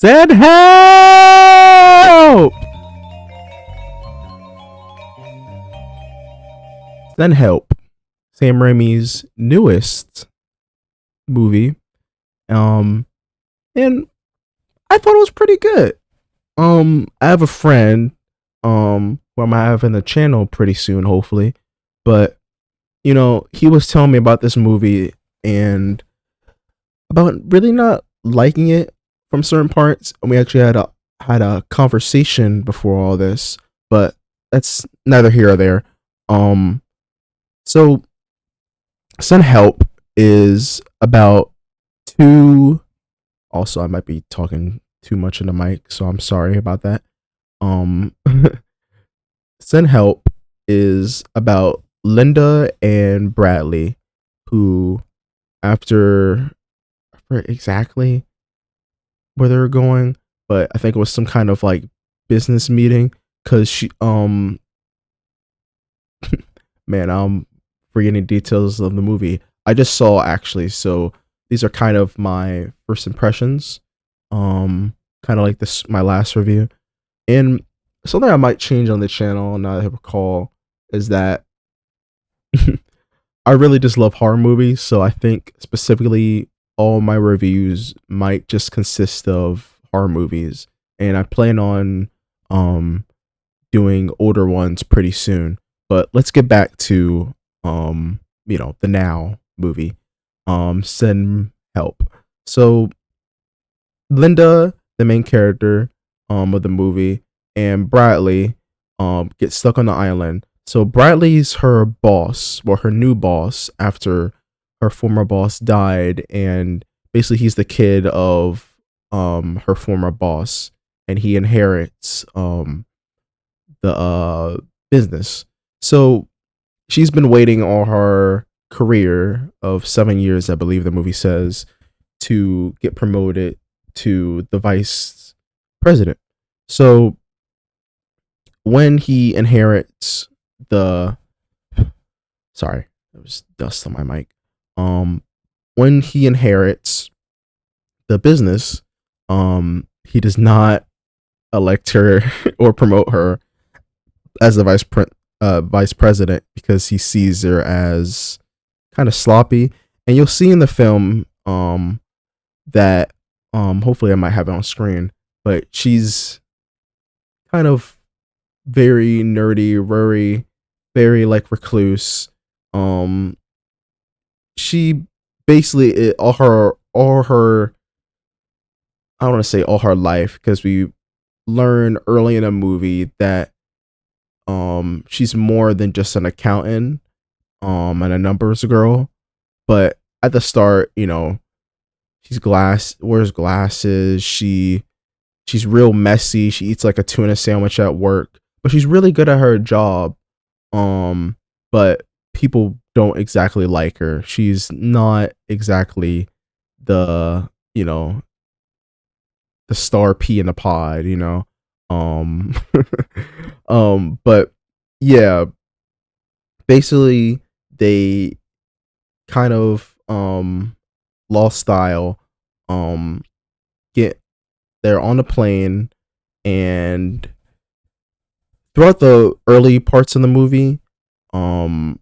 Send help! Send help. Sam Raimi's newest movie. Um, and I thought it was pretty good. I have a friend, who I'm having the channel pretty soon, hopefully. But, he was telling me about this movie and about really not liking it from certain parts. And we actually had a conversation before all this, but that's neither here or there. Um, so Send Help is about two. Also, I might be talking too much in the mic, so I'm sorry about that. Um, Send Help is about Linda and Bradley, who, after I forget exactly where they were going, but I think it was some kind of like business meeting. Cause man, I'm forgetting details of the movie. I just saw actually, so these are kind of my first impressions. Kind of like this my last review, and something I might change on the channel now that I recall is that I really just love horror movies. So I think specifically all my reviews might just consist of horror movies, and I plan on um doing older ones pretty soon. But let's get back to the Now movie. Send Help. So Linda, the main character of the movie, and Bradley get stuck on the island. So Bradley's her boss, well her new boss after her former boss died, and basically he's the kid of her former boss, and he inherits the business. So she's been waiting all her career of 7 years, I believe the movie says, to get promoted to the vice president. So when he inherits the sorry, there was dust on my mic. When he inherits the business, he does not elect her or promote her as the vice president because he sees her as kind of sloppy. And you'll see in the film that hopefully I might have it on screen, but she's kind of very nerdy, very like recluse. Um, she basically all her I don't want to say all her life because we learn early in a movie that she's more than just an accountant and a numbers girl. But at the start, wears glasses. She's real messy. She eats like a tuna sandwich at work, but she's really good at her job. But people don't exactly like her. She's not exactly the the star pea in the pod. Um, but yeah, basically they kind of lost style. Um, get they're on the plane, and throughout the early parts of the movie, um,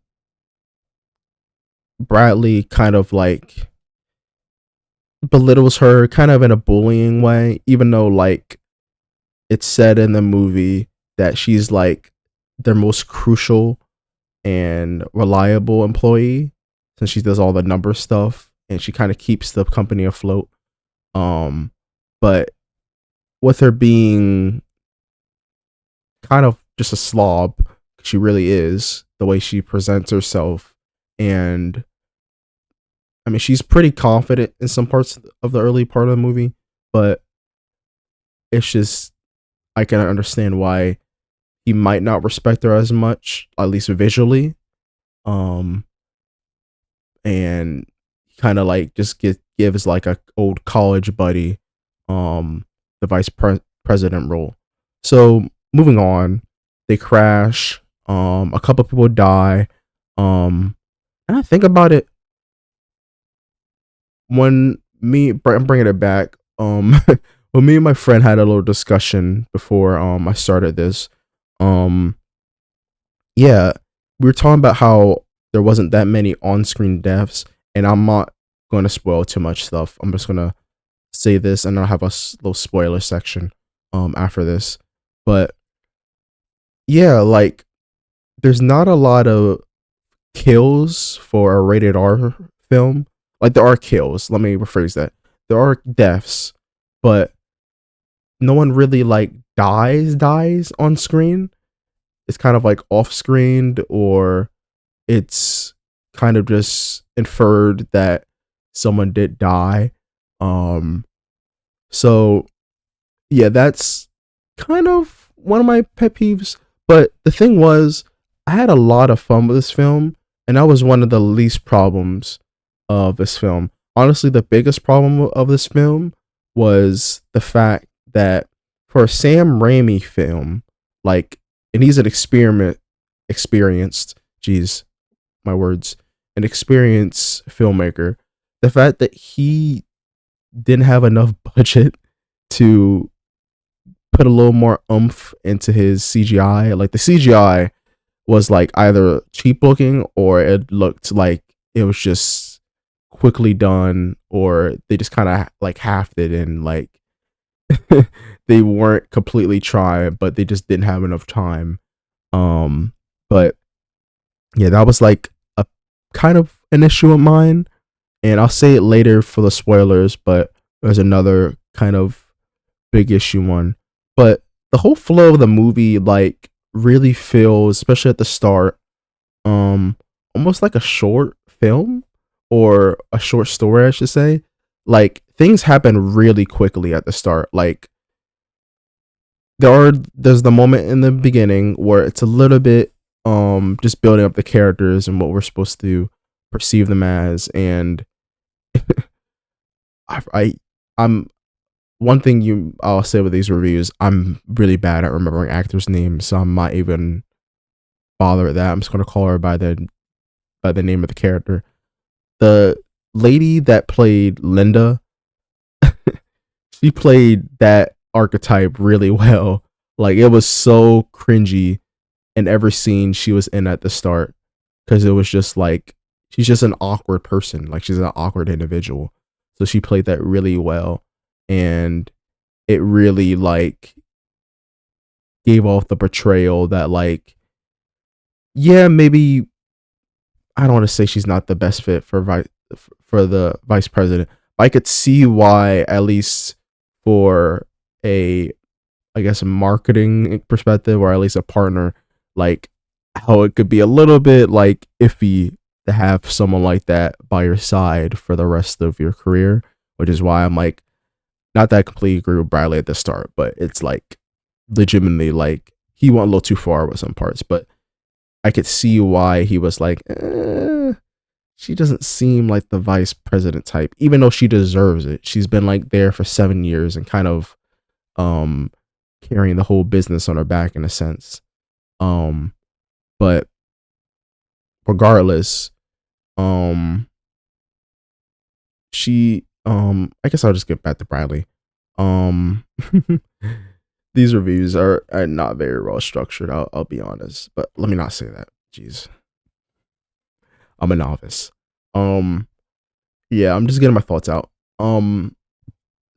Bradley kind of like belittles her, kind of in a bullying way, even though like it's said in the movie that she's like their most crucial and reliable employee since she does all the number stuff and she kind of keeps the company afloat. Um, but with her being kind of just a slob, she really is the way she presents herself, and I mean she's pretty confident in some parts of the early part of the movie, but it's just I can understand why he might not respect her as much, at least visually. Um, and kind of like just gives like a old college buddy the president role. So moving on, they crash. A couple people die. And I think about it when I'm bringing it back. Well, me and my friend had a little discussion before I started this. Um, yeah, we were talking about how there wasn't that many on-screen deaths, and I'm not going to spoil too much stuff. I'm just gonna say this, and I'll have a little spoiler section after this. But yeah, like there's not a lot of kills for a rated R film. Like there are kills. Let me rephrase that. There are deaths, but no one really like dies on screen. It's kind of like off screened, or it's kind of just inferred that someone did die. Um so yeah, that's kind of one of my pet peeves. But the thing was, I had a lot of fun with this film, and that was one of the least problems of this film. Honestly, the biggest problem of this film was the fact that for a Sam Raimi film, like, and he's an experienced, geez, my words, an experienced filmmaker, the fact that he didn't have enough budget to put a little more oomph into his CGI. Like the CGI was like either cheap looking, or it looked like it was just quickly done, or they just kind of like halved it, and like they weren't completely trying, but they just didn't have enough time. But yeah, that was like a kind of an issue of mine, and I'll say it later for the spoilers. But there's another kind of big issue one. But the whole flow of the movie like really feels, especially at the start, um almost like a short film, or a short story I should say. Like things happen really quickly at the start. Like there's the moment in the beginning where it's a little bit just building up the characters and what we're supposed to perceive them as. And I I'm one thing I'll say with these reviews, I'm really bad at remembering actors' names, so I'm not even bother with that. I'm just gonna call her by the name of the character. The lady that played Linda, she played that archetype really well. Like it was so cringy in every scene she was in at the start, because it was just like she's just an awkward person. Like she's an awkward individual. So she played that really well, and it really like gave off the portrayal that like, yeah, maybe I don't want to say she's not the best fit for for the vice president, but I could see why, at least for a, I guess, a marketing perspective, or at least a partner, like how it could be a little bit like iffy to have someone like that by your side for the rest of your career. Which is why I'm like, not that I completely agree with Bradley at the start, but it's like legitimately like he went a little too far with some parts. But I could see why he was like, she doesn't seem like the vice president type, even though she deserves it. She's been like there for 7 years and kind of um carrying the whole business on her back in a sense. Um, but regardless, um, she I guess I'll just get back to Bradley. Um, these reviews are not very well structured. I'll be honest, but let me not say that. Jeez, I'm a novice. Um, yeah, I'm just getting my thoughts out.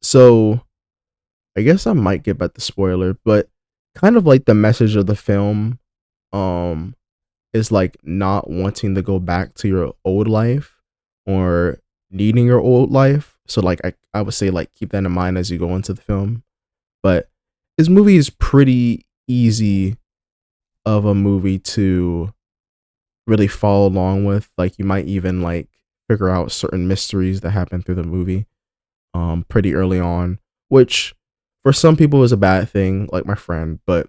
So I guess I might get back to spoiler, but kind of like the message of the film, um, is like not wanting to go back to your old life, or needing your old life. So like I would say like keep that in mind as you go into the film. But this movie is pretty easy of a movie to really follow along with. Like you might even like figure out certain mysteries that happen through the movie pretty early on, which for some people is a bad thing, like my friend, but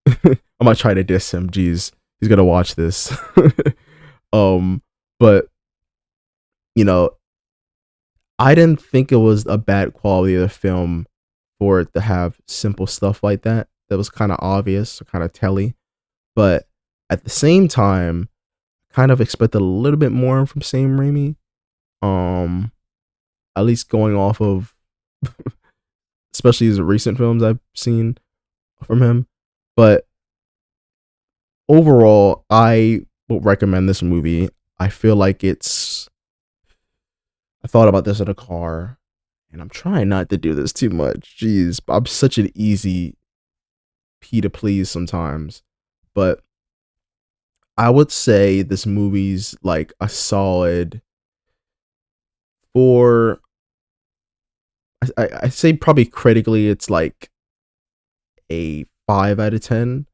I'm gonna try to diss him. Jeez, he's gonna watch this. um, but you know, I didn't think it was a bad quality of the film for it to have simple stuff like that. That was kind of obvious, kind of telly. But at the same time, kind of expected a little bit more from Sam Raimi. Um, at least going off of especially the recent films I've seen from him. But overall, I will recommend this movie. I feel like it's. I thought about this in a car, and I'm trying not to do this too much. Jeez, I'm such an easy P to please sometimes. But I would say this movie's like a solid four. I say probably critically, it's like a 5 out of 10.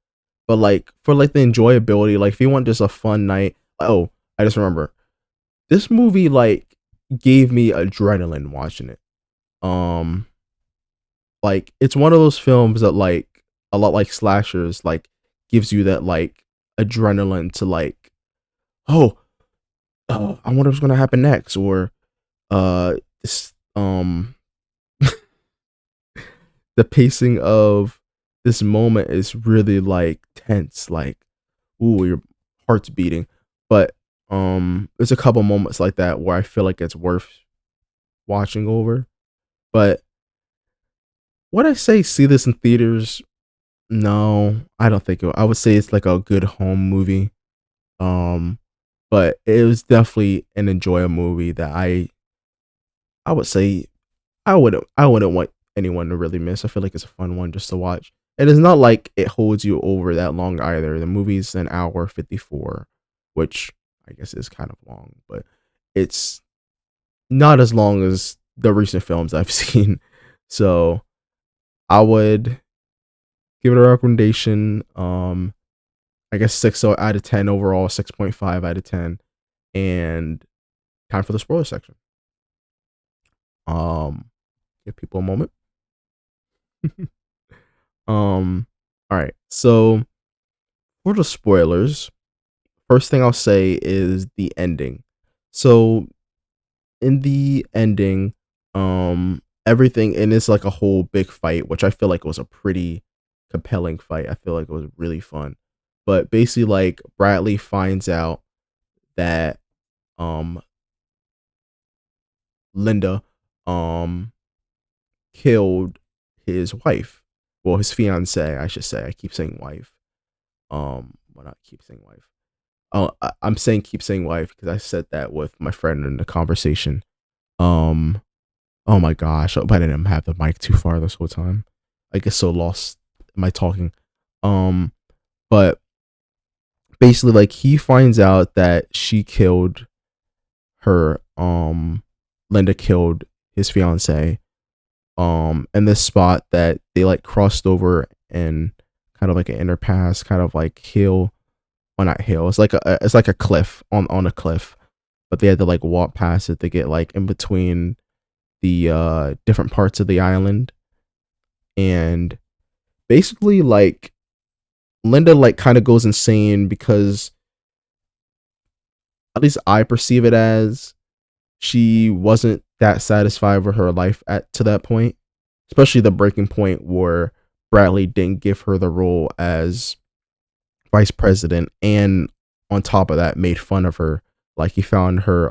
But like for like the enjoyability, like if you want just a fun night, oh, I just remember this movie like gave me adrenaline watching it. Um, like it's one of those films that like a lot like slashers like gives you that like adrenaline to like oh, I wonder what's gonna happen next or this the pacing of this moment is really like tense like ooh your heart's beating but there's a couple moments like that where I feel like it's worth watching over but would I say see this in theaters? No, I don't think I would say it's like a good home movie. Um, but it was definitely an enjoyable movie that I would say I wouldn't want anyone to really miss. I feel like it's a fun one just to watch. And it's not like it holds you over that long either. The movie's an hour 54, which I guess is kind of long, but it's not as long as the recent films I've seen. So I would give it a recommendation. I guess 6 out of 10 overall, 6.5 out of 10. And time for the spoiler section. Um, give people a moment. all right. So for the spoilers, first thing I'll say is the ending. So in the ending, everything and it's like a whole big fight, which I feel like was a pretty compelling fight. I feel like it was really fun. But basically like Bradley finds out that um Linda um killed his wife. Well, his fiance, I should say. I keep saying wife. Well, not keep saying wife. Oh, I'm saying keep saying wife because I said that with my friend in the conversation. Um, oh my gosh, I hope I didn't have the mic too far this whole time. I get so lost in my talking. Um, but basically, like he finds out that she killed her. Linda killed his fiance. In this spot that they like crossed over and kind of like an inner pass, kind of like hill, well not hill. It's like a cliff on a cliff, but they had to like walk past it to get like in between the different parts of the island, and basically like Linda like kind of goes insane because at least I perceive it as she wasn't that satisfied with her life at to that point, especially the breaking point where Bradley didn't give her the role as vice president, and on top of that, made fun of her. Like he found her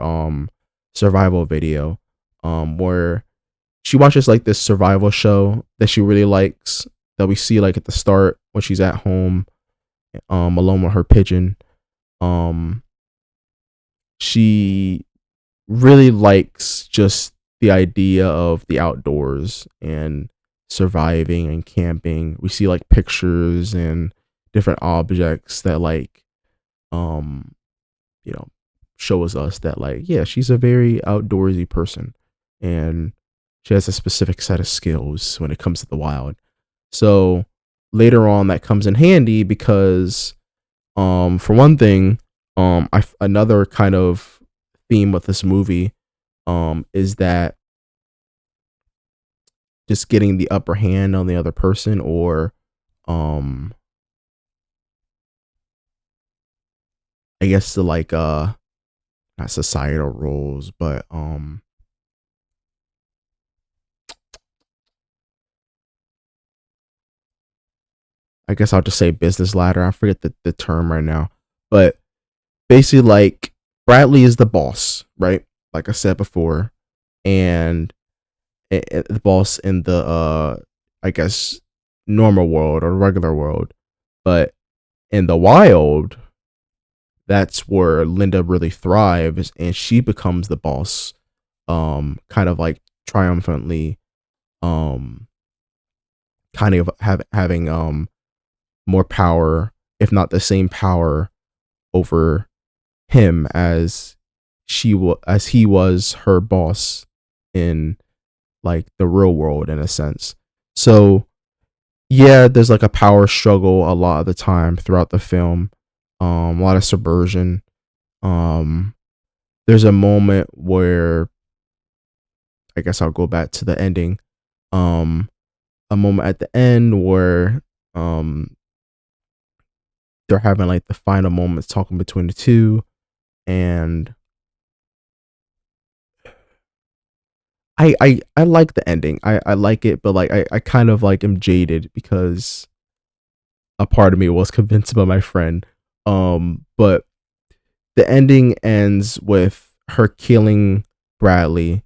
survival video, where she watches like this survival show that she really likes that we see like at the start when she's at home, alone with her pigeon. Um, she really likes just the idea of the outdoors and surviving and camping. We see like pictures and different objects that like um you know shows us that like yeah, she's a very outdoorsy person and she has a specific set of skills when it comes to the wild. So later on that comes in handy because for one thing, another kind of theme with this movie is that just getting the upper hand on the other person or um I guess the like not societal roles but I guess I'll just say business ladder. I forget the term right now. But basically like Bradley is the boss, right? Like I said before. And the boss in the I guess normal world or regular world. But in the wild, that's where Linda really thrives, and she becomes the boss, kind of like triumphantly, um kind of having more power, if not the same power, over him as as he was her boss in like the real world in a sense. So yeah, there's like a power struggle a lot of the time throughout the film. A lot of subversion. Um there's a moment where I guess I'll go back to the ending. Um a moment at the end where um they're having like the final moments talking between the two, and I like the ending. I like it, but like I kind of like am jaded because a part of me was convinced by my friend. But the ending ends with her killing Bradley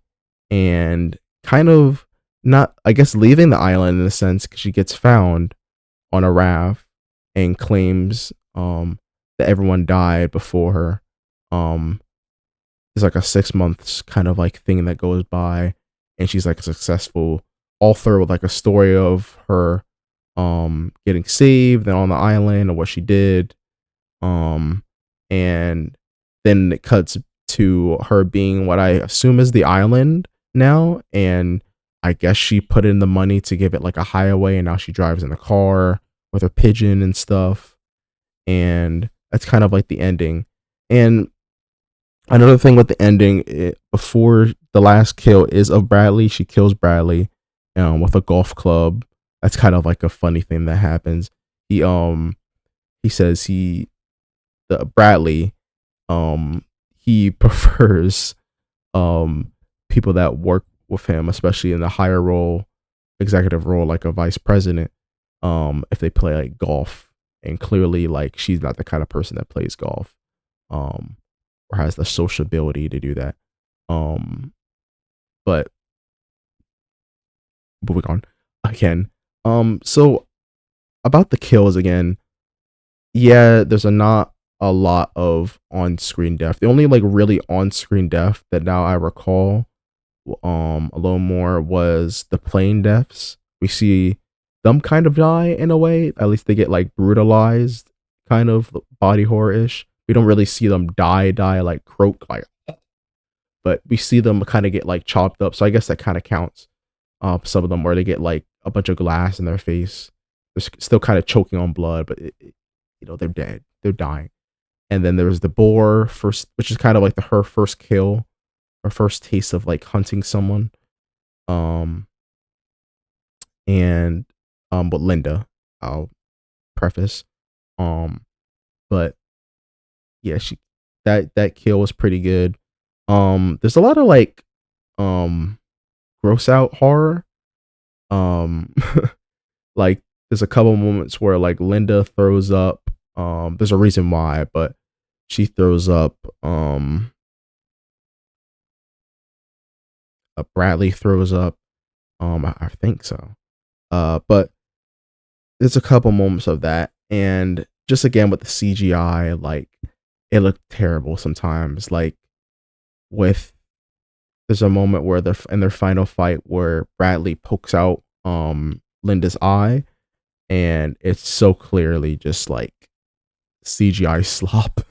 and kind of not, I guess, leaving the island in a sense because she gets found on a raft and claims that everyone died before her. Um, it's like a 6 months kind of like thing that goes by, and she's like a successful author with like a story of her getting saved and on the island and what she did. um and then it cuts to her being what I assume is the island now, and I guess she put in the money to give it like a hideaway, and now she drives in a car with her pigeon and stuff, and that's kind of like the ending. And another thing with the ending, before the last kill is of Bradley, she kills Bradley with a golf club. That's kind of like a funny thing that happens. He says the Bradley, he prefers um people that work with him, especially in the higher role, executive role, like a vice president, if they play like golf. And clearly, like, she's not the kind of person that plays golf, um, or has the sociability to do that. Um, but moving on again. So about the kills again, yeah, there's not a lot of on-screen death. The only like really on-screen death that now I recall a little more was the plane deaths. We see them kind of die in a way. At least they get like brutalized, kind of body horror-ish. We don't really see them die like croak like, but we see them kind of get like chopped up. So I guess that kind of counts. Some of them where they get like a bunch of glass in their face. They're still kind of choking on blood, but they're dead. They're dying. And then there's the boar first, which is kind of like her first kill, her first taste of like hunting someone. Um, and but Linda, I'll preface. Um, but yeah, that kill was pretty good. There's a lot of like um gross out horror. Um, like there's a couple moments where like Linda throws up. There's a reason why, but she throws up. Bradley throws up. I think so. But there's a couple moments of that, and just again with the CGI, like it looked terrible sometimes. Like with there's a moment where they're in their final fight where Bradley pokes out Linda's eye, and it's so clearly just like CGI slop.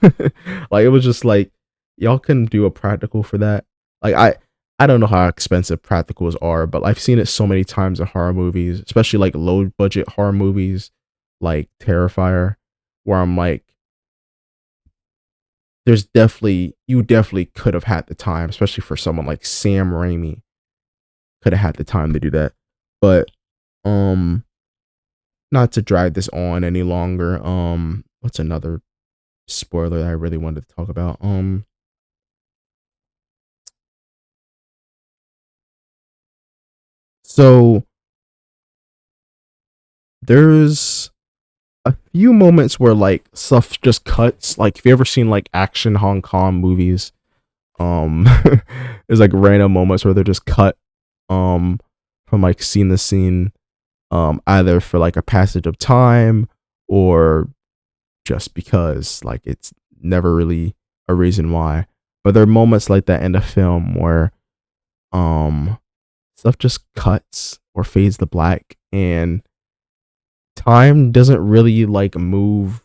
Like it was just like y'all couldn't do a practical for that. Like I don't know how expensive practicals are, but I've seen it so many times in horror movies, especially like low budget horror movies like Terrifier, where I'm like, you definitely could have had the time, especially for someone like Sam Raimi, could have had the time to do that. But um not to drag this on any longer. What's another spoiler that I really wanted to talk about? So there's a few moments where like stuff just cuts. Like, if you ever seen like action Hong Kong movies, um, there's like random moments where they're just cut. Um, from like scene to scene, either for like a passage of time or just because like it's never really a reason why. But there are moments like that in the film where um stuff just cuts or fades to black and time doesn't really like move,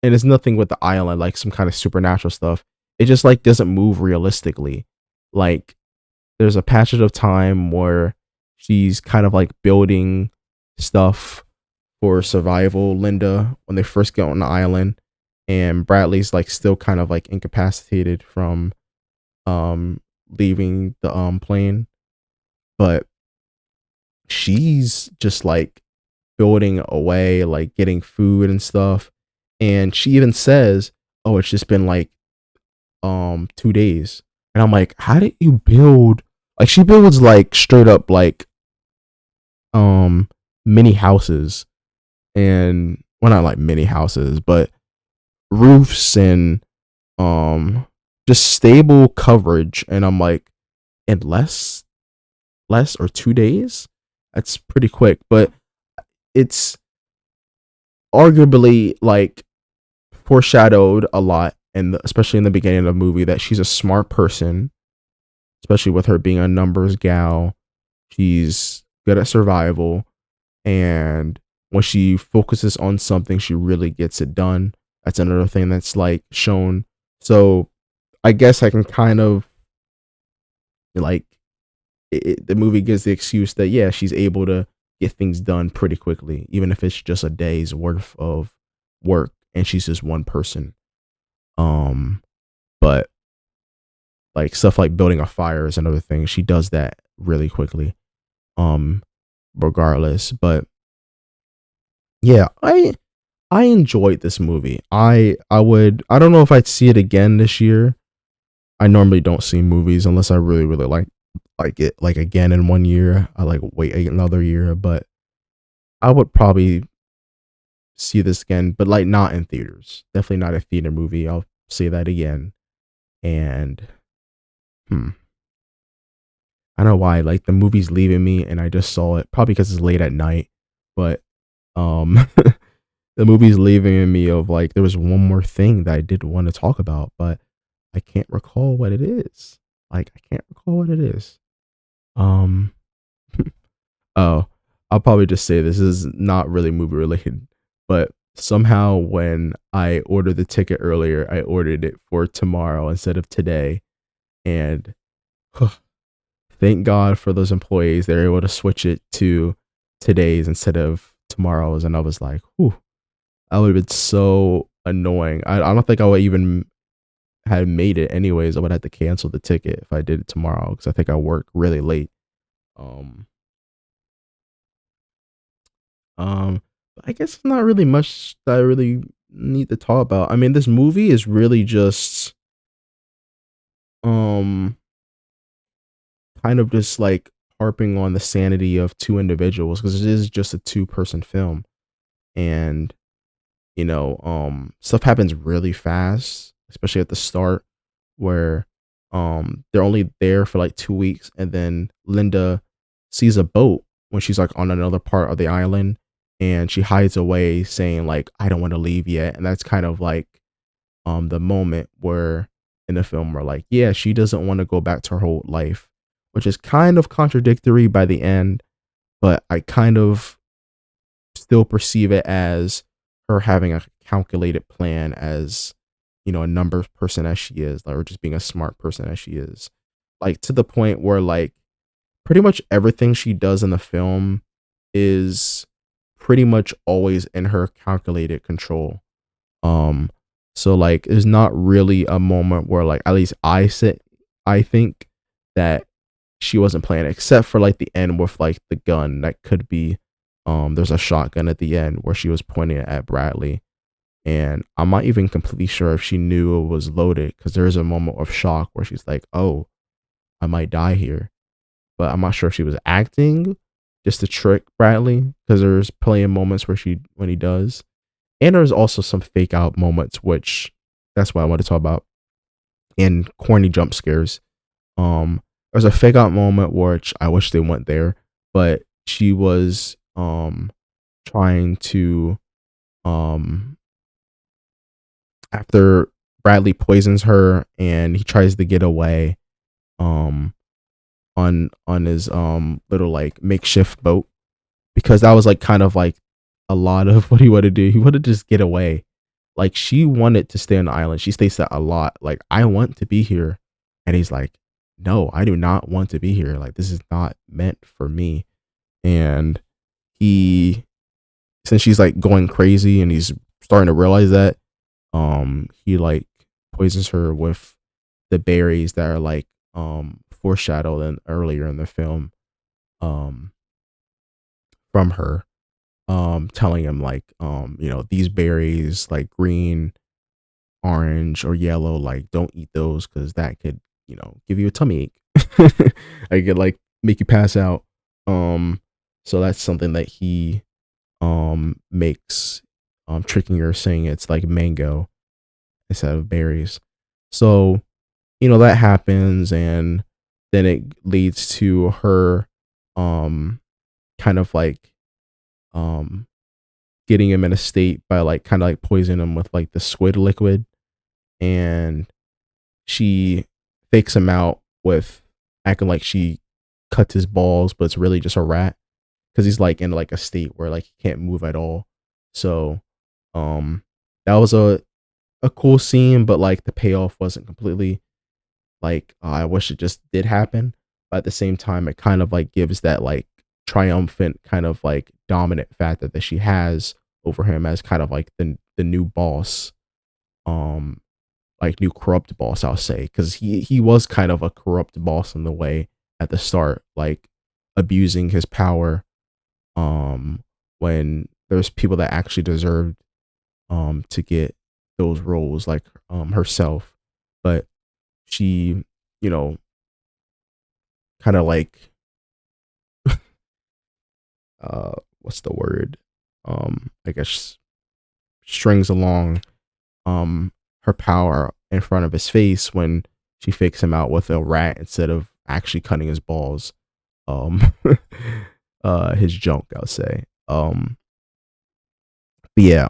and it's nothing with the island like some kind of supernatural stuff. It just like doesn't move realistically. Like there's a passage of time where she's kind of like building stuff for survival, Linda, when they first get on the island, and Bradley's like still kind of like incapacitated from um leaving the plane, but she's just like building away, like getting food and stuff. And she even says, "Oh, it's just been like 2 days." And I'm like, how did you build, like she builds like straight up like um mini houses, and well, not like mini houses, but roofs and just stable coverage. And I'm like, in less or 2 days? That's pretty quick. But it's arguably like foreshadowed a lot, and especially in the beginning of the movie, that she's a smart person, especially with her being a numbers gal. She's good at survival, and when she focuses on something, she really gets it done. That's another thing that's like shown. So I guess I can kind of like the movie gives the excuse that yeah, she's able to get things done pretty quickly, even if it's just a day's worth of work, and she's just one person. Um, but like stuff like building a fire is another thing. She does that really quickly. Um, Regardless, but yeah, I enjoyed this movie. I don't know if I'd see it again this year. I normally don't see movies unless I really really like it like again in 1 year. I like wait another year, but I would probably see this again, but like not in theaters. Definitely not a theater movie. I'll say that again. And hmm, I don't know why. Like the movie's leaving me, and I just saw it probably because it's late at night. But um, the movie's leaving me of like there was one more thing that I did want to talk about, but I can't recall what it is. Like I can't recall what it is. Um, oh, I'll probably just say this is not really movie related, but somehow when I ordered the ticket earlier, I ordered it for tomorrow instead of today, and thank God for those employees. They're able to switch it to today's instead of tomorrow's, and I was like, whew, I would have been so annoying. I don't think I would even have made it anyways. I would have to cancel the ticket if I did it tomorrow because I think I work really late. Um, but I guess not really much that I really need to talk about. I mean, this movie is really just um kind of just like harping on the sanity of two individuals because it is just a two-person film, and stuff happens really fast, especially at the start where they're only there for like 2 weeks, and then Linda sees a boat when she's like on another part of the island, and she hides away saying like I don't want to leave yet. And that's kind of like the moment where in the film where like yeah, she doesn't want to go back to her whole life, which is kind of contradictory by the end, but I kind of still perceive it as her having a calculated plan, as a numbers person as she is, or just being a smart person as she is, like to the point where like pretty much everything she does in the film is pretty much always in her calculated control. um so like there's not really a moment where like at least I think that she wasn't playing, except for like the end with like the gun that could be there's a shotgun at the end where she was pointing it at Bradley, and I'm not even completely sure if she knew it was loaded because there is a moment of shock where she's like, oh, I might die here. But I'm not sure if she was acting just to trick Bradley, because there's plenty of moments where when he does, and there's also some fake out moments, which that's what I want to talk about, and corny jump scares. There's a fake out moment which I wish they went there, but she was trying to um after Bradley poisons her and he tries to get away um on his little like makeshift boat, because that was like kind of like a lot of what he wanted to do. He wanted to just get away. Like she wanted to stay on the island. She states that a lot. Like, I want to be here. And he's like, no, I do not want to be here. Like, this is not meant for me. And he, since she's like going crazy and he's starting to realize that, he like poisons her with the berries that are like foreshadowed in earlier in the film, um from her, telling him like, these berries like green, orange, or yellow, like don't eat those because that could, give you a tummy ache. I could like make you pass out. So that's something that he makes, tricking her, saying it's like mango instead of berries. So, that happens, and then it leads to her um kind of like um getting him in a state by like kind of like poisoning him with like the squid liquid, and she fakes him out with acting like she cuts his balls, but it's really just a rat, because he's like in like a state where like he can't move at all. So um that was a cool scene, but like the payoff wasn't completely like, I wish it just did happen. But at the same time, it kind of like gives that like triumphant kind of like dominant factor that she has over him as kind of like the new boss, um like new corrupt boss, I'll say, because he was kind of a corrupt boss in the way at the start, like abusing his power, um when there's people that actually deserved to get those roles, like herself. But she, you know kind of like, what's the word, I guess, strings along her power in front of his face when she fakes him out with a rat instead of actually cutting his balls, um his junk, I'll say. But yeah,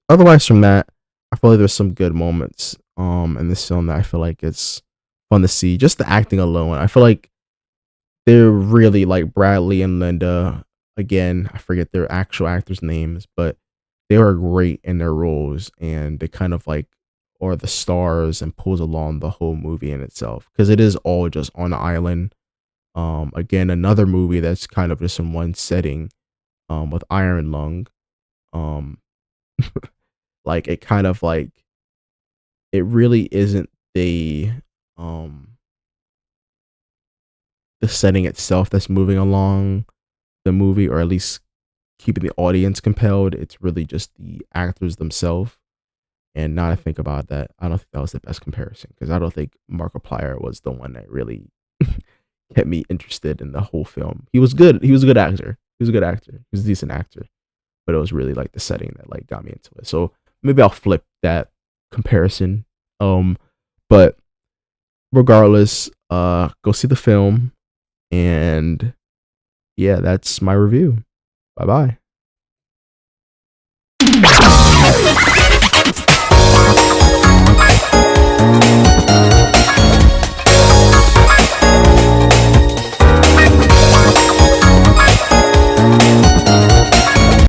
otherwise from that, I feel like there's some good moments in this film that I feel like it's fun to see. Just the acting alone, I feel like they're really like Bradley and Linda. Again, I forget their actual actors' names, but they are great in their roles, and they kind of like are the stars and pulls along the whole movie in itself, because it is all just on the island. Again, another movie that's kind of just in one setting, with Iron Lung. Um, like it kind of like, it really isn't um the setting itself that's moving along the movie, or at least keeping the audience compelled. It's really just the actors themselves. And now I think about that, I don't think that was the best comparison, because I don't think Markiplier was the one that really kept me interested in the whole film. He was good. He was a good actor. He was a good actor. He was a decent actor. But it was really like the setting that like got me into it. So maybe I'll flip that comparison. But regardless, go see the film, and yeah, that's my review. Bye bye.